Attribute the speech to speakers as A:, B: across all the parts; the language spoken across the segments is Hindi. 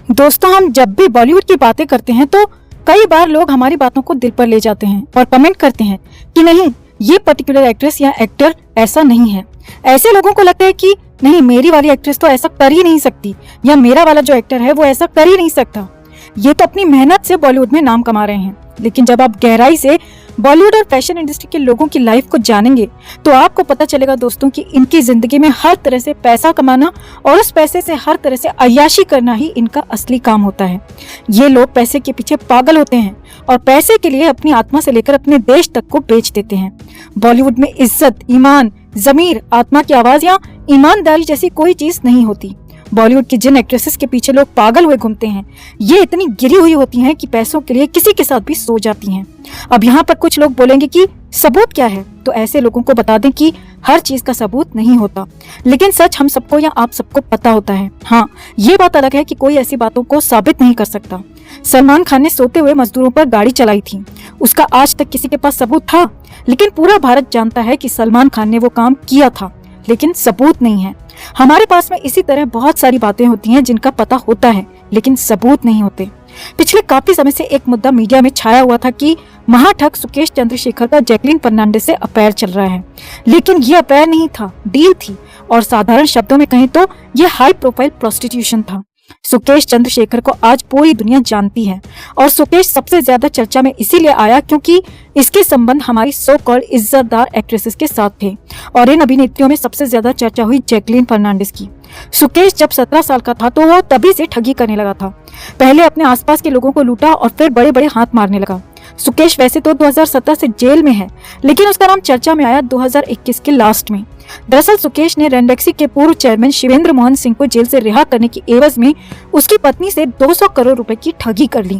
A: दोस्तों, हम जब भी बॉलीवुड की बातें करते हैं तो कई बार लोग हमारी बातों को दिल पर ले जाते हैं और कमेंट करते हैं कि नहीं, ये पर्टिकुलर एक्ट्रेस या एक्टर ऐसा नहीं है। ऐसे लोगों को लगता है कि नहीं, मेरी वाली एक्ट्रेस तो ऐसा कर ही नहीं सकती, या मेरा वाला जो एक्टर है वो ऐसा कर ही नहीं सकता। ये तो अपनी मेहनत से बॉलीवुड में नाम कमा रहे हैं। लेकिन जब आप गहराई से बॉलीवुड और फैशन इंडस्ट्री के लोगों की लाइफ को जानेंगे तो आपको पता चलेगा दोस्तों कि इनकी जिंदगी में हर तरह से पैसा कमाना और उस पैसे से हर तरह से अय्याशी करना ही इनका असली काम होता है। ये लोग पैसे के पीछे पागल होते हैं और पैसे के लिए अपनी आत्मा से लेकर अपने देश तक को बेच देते हैं। बॉलीवुड में इज्जत, ईमान, जमीर, आत्मा की आवाज या ईमानदारी जैसी कोई चीज नहीं होती। बॉलीवुड की जिन एक्ट्रेसेस के पीछे लोग पागल हुए घूमते हैं, ये इतनी गिरी हुई होती हैं कि पैसों के लिए किसी के साथ भी सो जाती हैं। अब यहाँ पर कुछ लोग बोलेंगे कि सबूत क्या है, तो ऐसे लोगों को बता दें कि हर चीज का सबूत नहीं होता, लेकिन सच हम सबको या आप सबको पता होता है। हाँ, ये बात अलग है कि कोई ऐसी बातों को साबित नहीं कर सकता। सलमान खान ने सोते हुए मजदूरों पर गाड़ी चलाई थी, उसका आज तक किसी के पास सबूत था, लेकिन पूरा भारत जानता है कि सलमान खान ने वो काम किया था, लेकिन सबूत नहीं है। हमारे पास में इसी तरह बहुत सारी बातें होती हैं जिनका पता होता है लेकिन सबूत नहीं होते। पिछले काफी समय से एक मुद्दा मीडिया में छाया हुआ था कि महाठग सुकेश चंद्रशेखर का जैकलीन फर्नांडिस से अफेयर चल रहा है, लेकिन ये अफेयर नहीं था, डील थी, और साधारण शब्दों में कहें तो ये हाई प्रोफाइल प्रोस्टिट्यूशन था। सुकेश चंद्रशेखर को आज पूरी दुनिया जानती है और सुकेश सबसे ज्यादा चर्चा में इसीलिए आया क्योंकि इसके संबंध हमारी सो कॉल्ड इज्जतदार एक्ट्रेसेस के साथ थे, और इन अभिनेत्रियों में सबसे ज्यादा चर्चा हुई जैकलीन फर्नांडिस की। सुकेश जब 17 साल का था तो वो तभी से ठगी करने लगा था। पहले अपने आसपास के लोगों को लूटा और फिर बड़े बड़े हाथ मारने लगा। सुकेश वैसे तो 2017 से जेल में है, लेकिन उसका नाम चर्चा में आया 2021 के लास्ट में। दरअसल सुकेश ने रेंडेक्सी के पूर्व चेयरमैन शिवेंद्र मोहन सिंह को जेल से रिहा करने की एवज में उसकी पत्नी से 200 करोड़ रुपए की ठगी कर ली।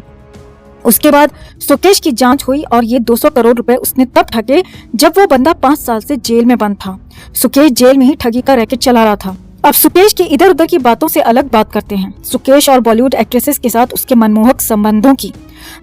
A: उसके बाद सुकेश की जांच हुई और ये 200 करोड़ रुपए उसने तब ठगे जब वो बंदा 5 साल से जेल में बंद था। सुकेश जेल में ही ठगी का रैकेट चला रहा था। अब सुकेश की इधर उधर की बातों से अलग बात करते हैं, सुकेश और बॉलीवुड एक्ट्रेसेस के साथ उसके मनमोहक संबंधों की।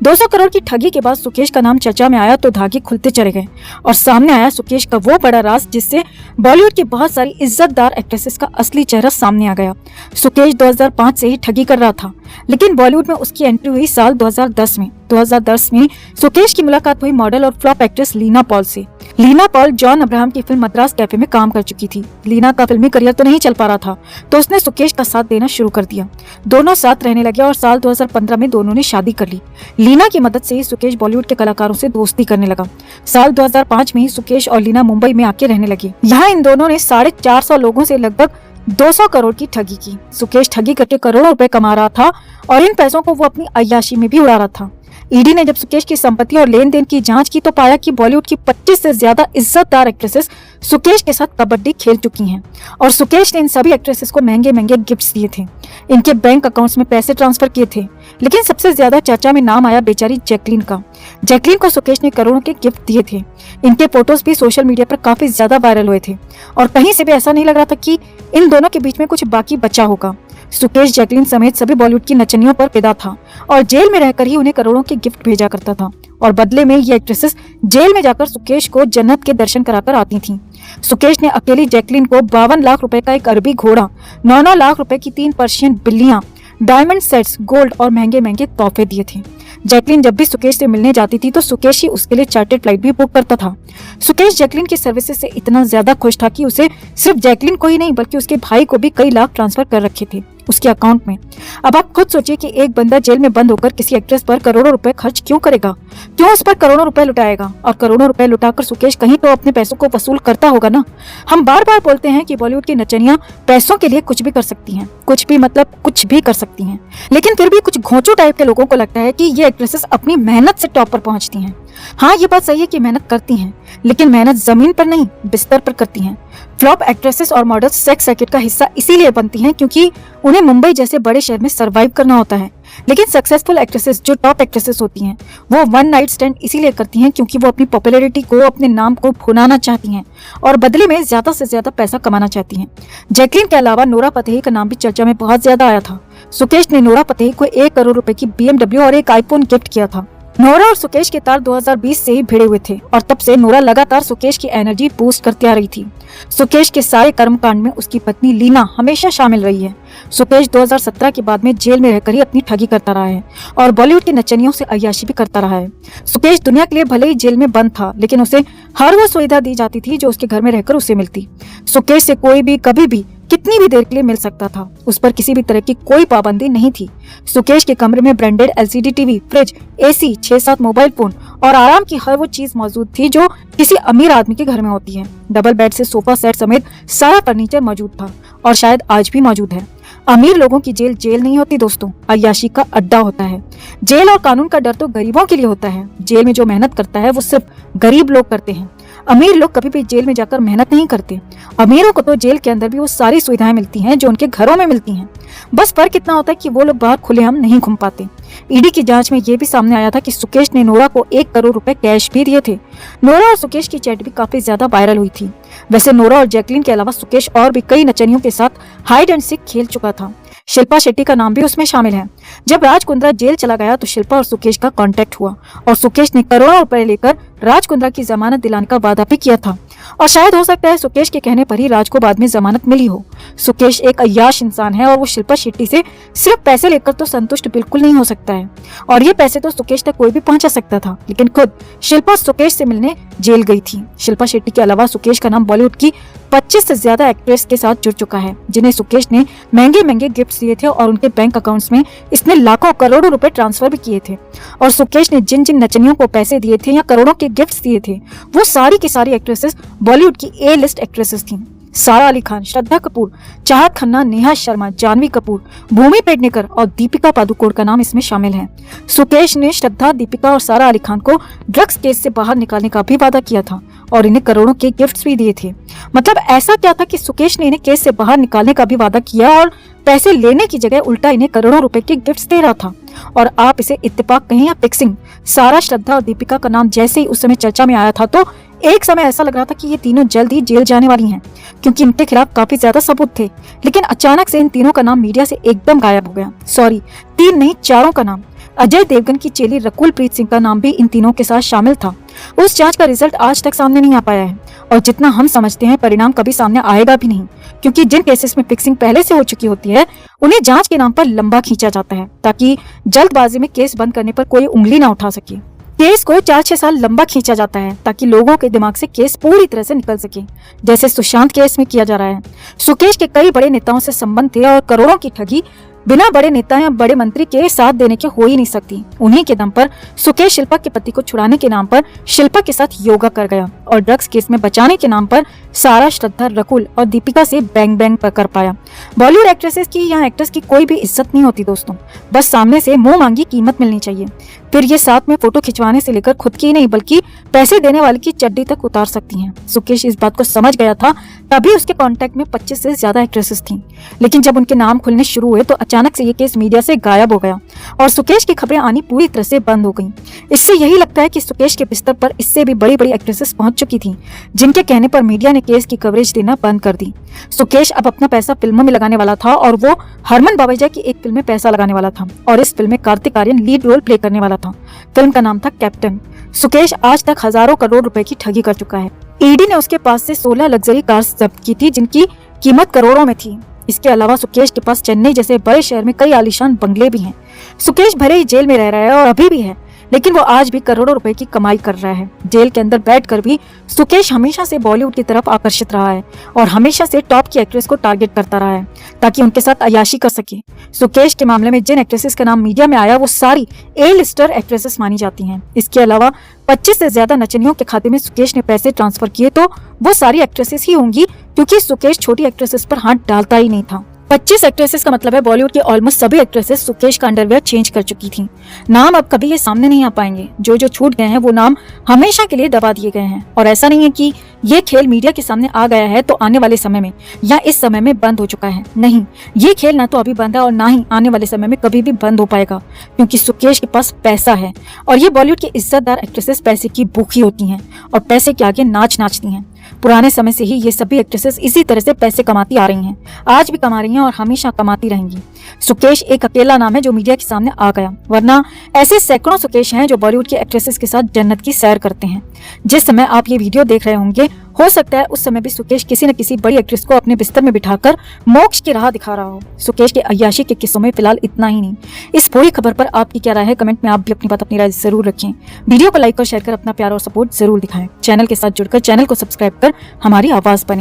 A: 200 करोड़ की ठगी के बाद सुकेश का नाम चर्चा में आया तो धागे खुलते चले गए और सामने आया सुकेश का वो बड़ा राज जिससे बॉलीवुड की बहुत सारी इज्जतदार एक्ट्रेसेस का असली चेहरा सामने आ गया। सुकेश 2005 से ही ठगी कर रहा था, लेकिन बॉलीवुड में उसकी एंट्री हुई साल 2010 में। 2010 में सुकेश की मुलाकात हुई मॉडल और फ्लॉप एक्ट्रेस लीना पॉल से। लीना पॉल जॉन अब्राहम की फिल्म मद्रास कैफे में काम कर चुकी थी। लीना का फिल्मी करियर तो नहीं चल पा रहा था, तो उसने सुकेश का साथ देना शुरू कर दिया। दोनों साथ रहने लगे और साल 2015 में दोनों ने शादी कर ली। लीना की मदद से ही सुकेश बॉलीवुड के कलाकारों से दोस्ती करने लगा। साल 2005 में ही सुकेश और लीना मुंबई में आके रहने लगे। यहाँ इन दोनों ने 450 लोगों से लगभग 200 करोड़ की ठगी की। सुकेश ठगी करके करोड़ों रुपए कमा रहा था और इन पैसों को वो अपनी अय्याशी में भी उड़ा रहा था। ईडी ने जब सुकेश की संपत्ति और लेन देन की जांच की तो पाया कि बॉलीवुड की 25 से ज्यादा इज्जतदार एक्ट्रेसेस सुकेश के साथ कबड्डी खेल चुकी हैं और सुकेश ने इन सभी एक्ट्रेसेस को महंगे महंगे गिफ्ट्स दिए थे, इनके बैंक अकाउंट्स में पैसे ट्रांसफर किए थे। लेकिन सबसे ज्यादा चर्चा में नाम आया बेचारी जैकलीन का। जैकलीन को सुकेश ने करोड़ों के गिफ्ट दिए थे। इनके फोटोज भी सोशल मीडिया पर काफी ज्यादा वायरल हुए थे और कहीं से भी ऐसा नहीं लग रहा था कि इन दोनों के बीच में कुछ बाकी बचा होगा। सुकेश जैकलीन समेत सभी बॉलीवुड की नचनियों पर फिदा था और जेल में रहकर ही उन्हें करोड़ों के गिफ्ट भेजा करता था, और बदले में ये एक्ट्रेसेस जेल में जाकर सुकेश को जन्नत के दर्शन कराकर आती थीं। सुकेश ने अकेली जैकलीन को 52 लाख रुपए का एक अरबी घोड़ा, 9 लाख रुपए की 3 पर्शियन बिल्लियां, डायमंड सेट्स, गोल्ड और महंगे महंगे तोहफे दिए थे। जैकलीन जब भी सुकेश से मिलने जाती थी तो सुकेश ही उसके लिए चार्टर्ड फ्लाइट भी बुक करता था। सुकेश जैकलीन की सर्विसेज से इतना ज्यादा खुश था कि उसे सिर्फ जैकलीन को ही नहीं बल्कि उसके भाई को भी कई लाख ट्रांसफर कर रखे थे उसके अकाउंट में। अब आप खुद सोचिए कि एक बंदा जेल में बंद होकर किसी एक्ट्रेस पर करोड़ों रुपए खर्च क्यों करेगा, क्यों उस पर करोड़ों रुपए लुटाएगा, और करोड़ों रुपए लुटाकर सुकेश कहीं तो अपने पैसों को वसूल करता होगा ना। हम बार बार बोलते हैं कि बॉलीवुड की नचनियां पैसों के लिए कुछ भी कर सकती हैं, कुछ भी मतलब कुछ भी कर सकती हैं, लेकिन फिर भी कुछ घोंचू टाइप के लोगों को लगता है कि ये एक्ट्रेसेस अपनी मेहनत से टॉप पर पहुंचती हैं। हाँ, ये बात सही है कि मेहनत करती हैं, लेकिन मेहनत जमीन पर नहीं बिस्तर पर करती हैं। फ्लॉप एक्ट्रेसेस और मॉडल्स सेक्स रैकेट का हिस्सा इसीलिए बनती हैं क्योंकि उन्हें मुंबई जैसे बड़े शहर में सरवाइव करना होता है। लेकिन सक्सेसफुल एक्ट्रेसेस जो टॉप एक्ट्रेसेस होती हैं वो वन नाइट स्टैंड इसीलिए करती हैं क्योंकि वो अपनी पॉपुलैरिटी को, अपने नाम को भुनाना चाहती हैं और बदले में ज्यादा से ज्यादा पैसा कमाना चाहती हैं। जैकलीन के अलावा नोरा फतेही का नाम भी चर्चा में बहुत ज्यादा आया था। सुकेश ने नोरा फतेही को 1 करोड़ रुपए की BMW और एक आईफोन गिफ्ट किया था। नोरा और सुकेश के तार 2020 से ही भिड़े हुए थे और तब से नोरा लगातार सुकेश की एनर्जी बूस्ट करती आ रही थी। सुकेश के सारे कर्मकांड में उसकी पत्नी लीना हमेशा शामिल रही है। सुकेश 2017 के बाद में जेल में रहकर ही अपनी ठगी करता रहा है और बॉलीवुड की नचनियों से अय्याशी भी करता रहा है। सुकेश दुनिया के लिए भले ही जेल में बंद था, लेकिन उसे हर वो सुविधा दी जाती थी जो उसके घर में रहकर उसे मिलती। सुकेश से कोई भी कभी भी कितनी भी देर के लिए मिल सकता था। उस पर किसी भी तरह की कोई पाबंदी नहीं थी। सुकेश के कमरे में branded LCD TV, fridge, AC, 6-7 mobile phone और आराम की हर वो चीज मौजूद थी जो किसी अमीर आदमी के घर में होती है। डबल बेड से सोफा सेट समेत सारा फर्नीचर मौजूद था और शायद आज भी मौजूद है। अमीर लोगों की जेल जेल नहीं होती दोस्तों, अय्याशी का अड्डा होता है। जेल और कानून का डर तो गरीबों के लिए होता है। जेल में जो मेहनत करता है वो सिर्फ गरीब लोग करते हैं। अमीर लोग कभी भी जेल में जाकर मेहनत नहीं करते। अमीरों को तो जेल के अंदर भी वो सारी सुविधाएं मिलती हैं जो उनके घरों में मिलती हैं। बस फर्क इतना होता है कि वो लोग बाहर खुलेआम नहीं घूम पाते। ईडी की जांच में ये भी सामने आया था कि सुकेश ने नोरा को 1 करोड़ रुपए कैश भी दिए थे। नोरा और सुकेश की चैट भी काफी ज्यादा वायरल हुई थी। वैसे नोरा और जैकलीन के अलावा सुकेश और भी कई नचनियों के साथ हाइड एंड सीक खेल चुका था। शिल्पा शेट्टी का नाम भी उसमें शामिल है। जब राज कुंद्रा जेल चला गया तो शिल्पा और सुकेश का कांटेक्ट हुआ और सुकेश ने करोड़ों रुपए लेकर राज कुंद्रा की जमानत दिलाने का वादा भी किया था और शायद हो सकता है सुकेश के कहने पर ही राज को बाद में जमानत मिली हो। सुकेश एक अय्याश इंसान है और वो शिल्पा शेट्टी से सिर्फ पैसे लेकर तो संतुष्ट बिल्कुल नहीं हो सकता है और ये पैसे तो सुकेश तक कोई भी पहुंचा सकता था, लेकिन खुद शिल्पा सुकेश से मिलने जेल गई थी। शिल्पा शेट्टी के अलावा सुकेश का नाम बॉलीवुड की 25 से ज्यादा एक्ट्रेस के साथ जुड़ चुका है, जिन्हें सुकेश ने महंगे महंगे गिफ्ट दिए थे और उनके बैंक अकाउंट्स में इसने लाखों करोड़ों रुपए ट्रांसफर भी किए थे। और सुकेश ने जिन जिन नचनियों को पैसे दिए थे या करोड़ों के गिफ्ट्स दिए थे वो सारी की सारी एक्ट्रेसेस बॉलीवुड की ए लिस्ट एक्ट्रेसेस थीं। सारा अली खान, श्रद्धा कपूर, चाहत खन्ना, नेहा शर्मा, जानवी कपूर, भूमि पेडनेकर और दीपिका पादुकोण का नाम इसमें शामिल है। सुकेश ने श्रद्धा, दीपिका और सारा अली खान को ड्रग्स केस से बाहर निकालने का भी वादा किया था और इन्हें करोड़ों के गिफ्ट्स भी दिए थे। मतलब ऐसा क्या था कि सुकेश ने इन्हें केस से बाहर निकालने का भी वादा किया और पैसे लेने की जगह उल्टा इन्हें करोड़ों रुपए के गिफ्ट्स दे रहा था। और आप इसे इत्तेफाक कहें या फिक्सिंग, सारा, श्रद्धा और दीपिका का नाम जैसे ही उस समय चर्चा में आया था तो एक समय ऐसा लग रहा था कि ये तीनों जल्द ही जेल जाने वाली हैं, क्योंकि इनके खिलाफ काफी ज्यादा सबूत थे। लेकिन अचानक से इन तीनों का नाम मीडिया से एकदम गायब हो गया। सॉरी, 3 नहीं 4 का नाम। अजय देवगन की चेली रकुल प्रीत सिंह का नाम भी इन तीनों के साथ शामिल था। उस जांच का रिजल्ट आज तक सामने नहीं आ पाया है और जितना हम समझते हैं परिणाम कभी सामने आएगा भी नहीं, क्योंकि जिन केसेस में फिक्सिंग पहले से हो चुकी होती है उन्हें जांच के नाम पर लंबा खींचा जाता है ताकि जल्दबाजी में केस बंद करने पर कोई उंगली न उठा सके। केस को 4-6 साल लंबा खींचा जाता है ताकि लोगों के दिमाग से केस पूरी तरह से निकल सके, जैसे सुशांत केस में किया जा रहा है। सुकेश के कई बड़े नेताओं से संबंध थे और करोड़ों की ठगी बिना बड़े नेता या बड़े मंत्री के साथ देने के हो ही नहीं सकती। उन्हीं के दम पर सुकेश शिल्पा के पति को छुड़ाने के नाम पर शिल्पा के साथ योगा कर गया और ड्रग्स केस में बचाने के नाम पर सारा, श्रद्धा, रकुल और दीपिका से बैंग बैंग कर पाया। बॉलीवुड एक्ट्रेसेस की या एक्टर्स की कोई भी इज्जत नहीं होती दोस्तों, बस सामने से मुंह मांगी कीमत मिलनी चाहिए। फिर ये साथ में फोटो खिंचवाने से लेकर खुद की नहीं बल्कि पैसे देने वाले की चड्डी तक उतार सकती हैं। सुकेश इस बात को समझ गया था, तभी उसके कांटेक्ट में 25 से ज्यादा एक्ट्रेसेस थीं। लेकिन जब उनके नाम खुलने शुरू हुए तो अचानक से ये केस मीडिया से गायब हो गया और सुकेश की खबरें आनी पूरी तरह से बंद हो गईं। इससे यही लगता है कि सुकेश के बिस्तर पर इससे भी बड़ी बड़ी एक्ट्रेसेस पहुंच चुकी थीं, जिनके कहने पर मीडिया ने केस की कवरेज देना बंद कर दी। सुकेश अब अपना पैसा फिल्मों में लगाने वाला था और वो हरमन बावेजा की एक फिल्म में पैसा लगाने वाला था और इस फिल्म में Kartik Aaryan lead role play करने वाला था। फिल्म का नाम था कैप्टन। सुकेश आज तक हजारों करोड़ रुपए की ठगी कर चुका है। ईडी ने उसके पास से 16 लग्जरी कार्स जब्त की थी जिनकी कीमत करोड़ों में थी। इसके अलावा सुकेश के पास चेन्नई जैसे बड़े शहर में कई आलीशान बंगले भी हैं। सुकेश भले ही जेल में रह रहा है और अभी भी है, लेकिन वो आज भी करोड़ों रुपए की कमाई कर रहा है। जेल के अंदर बैठकर भी सुकेश हमेशा से बॉलीवुड की तरफ आकर्षित रहा है और हमेशा से टॉप की एक्ट्रेस को टारगेट करता रहा है ताकि उनके साथ अय्याशी कर सके। सुकेश के मामले में जिन एक्ट्रेसेस का नाम मीडिया में आया वो सारी ए लिस्टर एक्ट्रेसेस मानी जाती हैं। इसके अलावा 25 से ज्यादा नचनियों के खाते में सुकेश ने पैसे ट्रांसफर किए तो वो सारी एक्ट्रेसेस ही होंगी, क्योंकि सुकेश छोटी एक्ट्रेसेस पर हाथ डालता ही नहीं था। 25 एक्ट्रेसेस का मतलब है बॉलीवुड की ऑलमोस्ट सभी एक्ट्रेसेस सुकेश का अंडरवेयर चेंज कर चुकी थीं। नाम अब कभी ये सामने नहीं आ पाएंगे। जो जो छूट गए हैं वो नाम हमेशा के लिए दबा दिए गए हैं और ऐसा नहीं है कि ये खेल मीडिया के सामने आ गया है तो आने वाले समय में या इस समय में बंद हो चुका है। नहीं, ये खेल ना तो अभी बंद है और ना ही आने वाले समय में कभी भी बंद हो पाएगा, क्योंकि सुकेश के पास पैसा है और ये बॉलीवुड की इज्जतदार एक्ट्रेसेस पैसे की भूखी होती हैं और पैसे के आगे नाचती हैं। पुराने समय से ही ये सभी एक्ट्रेसेस इसी तरह से पैसे कमाती आ रही हैं, आज भी कमा रही हैं और हमेशा कमाती रहेंगी। सुकेश एक अकेला नाम है जो मीडिया के सामने आ गया, वरना ऐसे सैकड़ों सुकेश हैं जो बॉलीवुड की एक्ट्रेसेस के साथ जन्नत की सैर करते हैं। जिस समय आप ये वीडियो देख रहे होंगे, हो सकता है उस समय भी सुकेश किसी न किसी बड़ी एक्ट्रेस को अपने बिस्तर में बिठाकर मोक्ष की राह दिखा रहा हो। सुकेश के अय्याशी के किस्सों में फिलहाल इतना ही नहीं। इस पूरी खबर पर आपकी क्या राय है? कमेंट में आप भी अपनी राय जरूर रखें। वीडियो को लाइक और शेयर कर अपना प्यार और सपोर्ट जरूर दिखाएं। चैनल के साथ जुड़कर चैनल को सब्सक्राइब कर हमारी आवाज बने।